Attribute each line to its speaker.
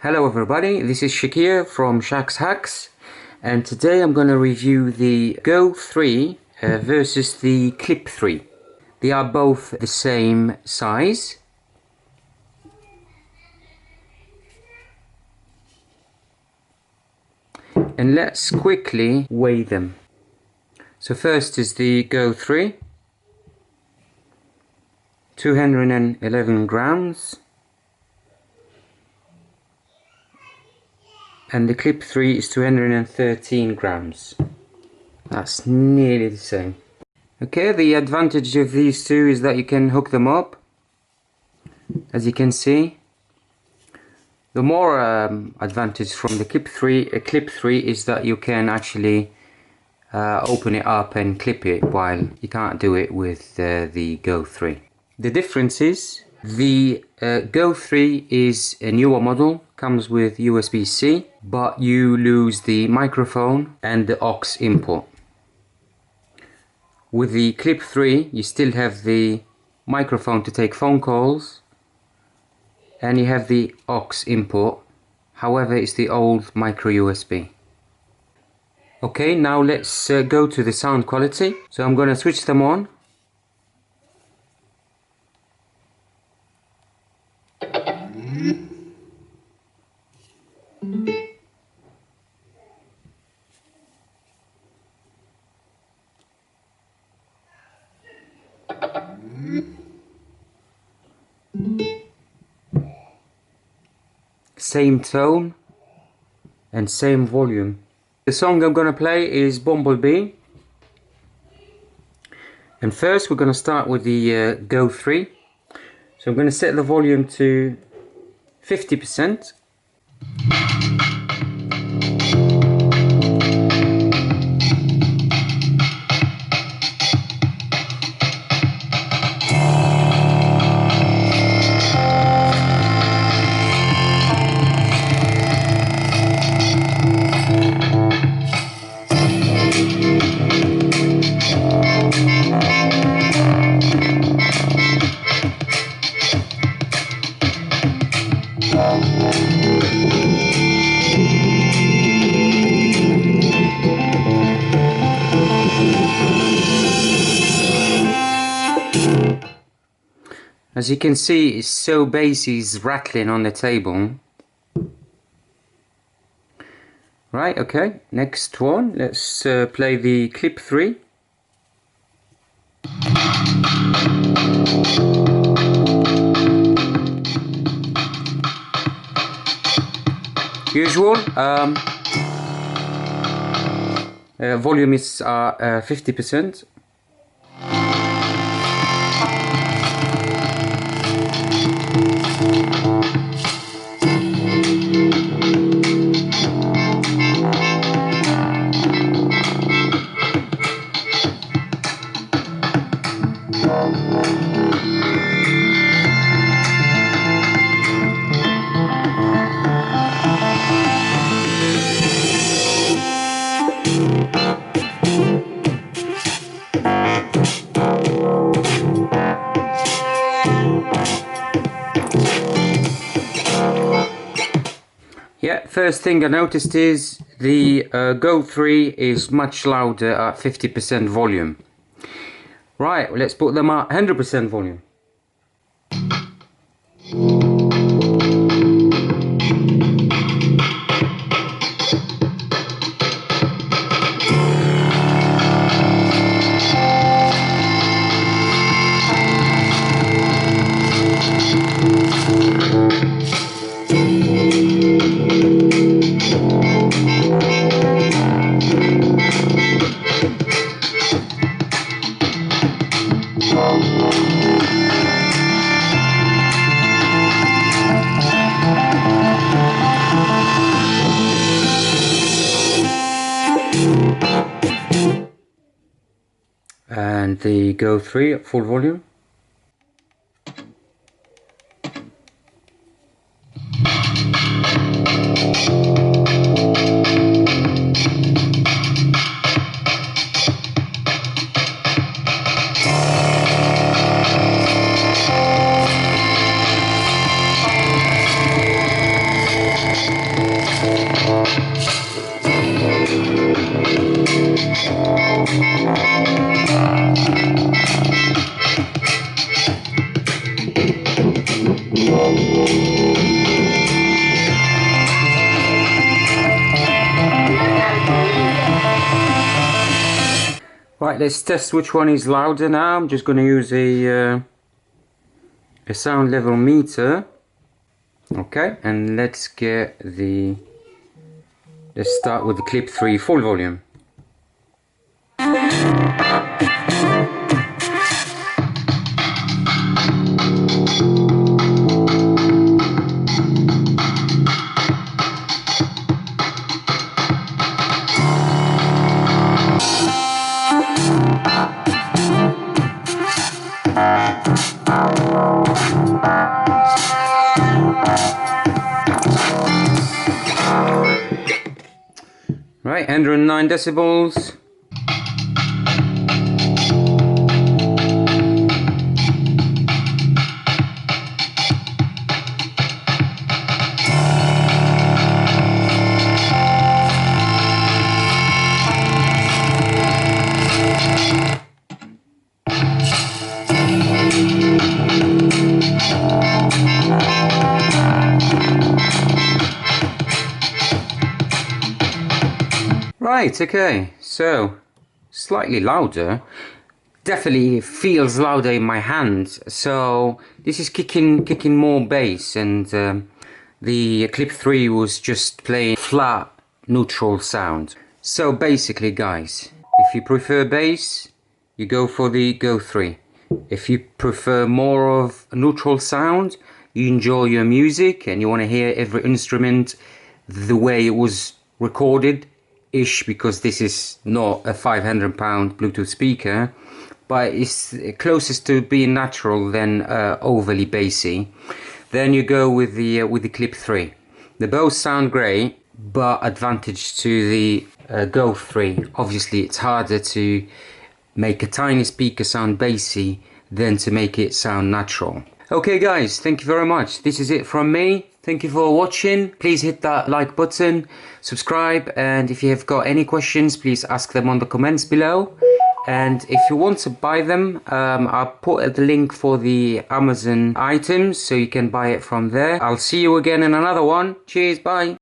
Speaker 1: Hello everybody, this is Shakir from Shaq's Hacks, and today I'm going to review the Go 3 versus the Clip 3. They are both the same size. And let's quickly weigh them. So first is the Go 3, 211 grams. And the Clip 3 is 213 grams. That's nearly the same. Okay, the advantage of these two is that you can hook them up. As you can see, the more advantage from the Clip 3 is that you can actually open it up and clip it, while you can't do it with the Go 3. The difference is the Go 3 is a newer model, comes with USB-C, but you lose the microphone and the aux input. With the Clip 3 you still have the microphone to take phone calls, and you have the aux input, however it's the old micro USB. Okay, now let's go to the sound quality. So I'm going to switch them on. Same tone and same volume. The song I'm going to play is Bumblebee. And first we're going to start with the Go 3. So I'm going to set the volume to 50%. As you can see, it's so bassy, it's rattling on the table. Right, okay, next one, let's play the Clip 3. Usual, volume is 50%. Yeah, first thing I noticed is the Go 3 is much louder at 50% volume. Right, let's put them at 100% volume. And the Go 3 at full volume. Right, let's test which one is louder now. I'm just going to use a sound level meter. Okay, and let's start with the clip 3 full volume. Right, 109 decibels. Right, okay, so slightly louder. Definitely feels louder in my hands. So this is kicking more bass, and the clip 3 was just playing flat neutral sound. So basically, guys, if you prefer bass, you go for the Go 3. If you prefer more of a neutral sound, you enjoy your music and you want to hear every instrument the way it was recorded ish, because this is not a £500 Bluetooth speaker, but it's closest to being natural than overly bassy, then you go with the clip 3. They both sound great, but advantage to the Go 3. Obviously it's harder to make a tiny speaker sound bassy than to make it sound natural. Okay guys, thank you very much. This is it from me. Thank you for watching. Please hit that like button, subscribe, and if you have got any questions, please ask them on the comments below. And if you want to buy them, I'll put the link for the Amazon items so you can buy it from there. I'll see you again in another one. Cheers, bye.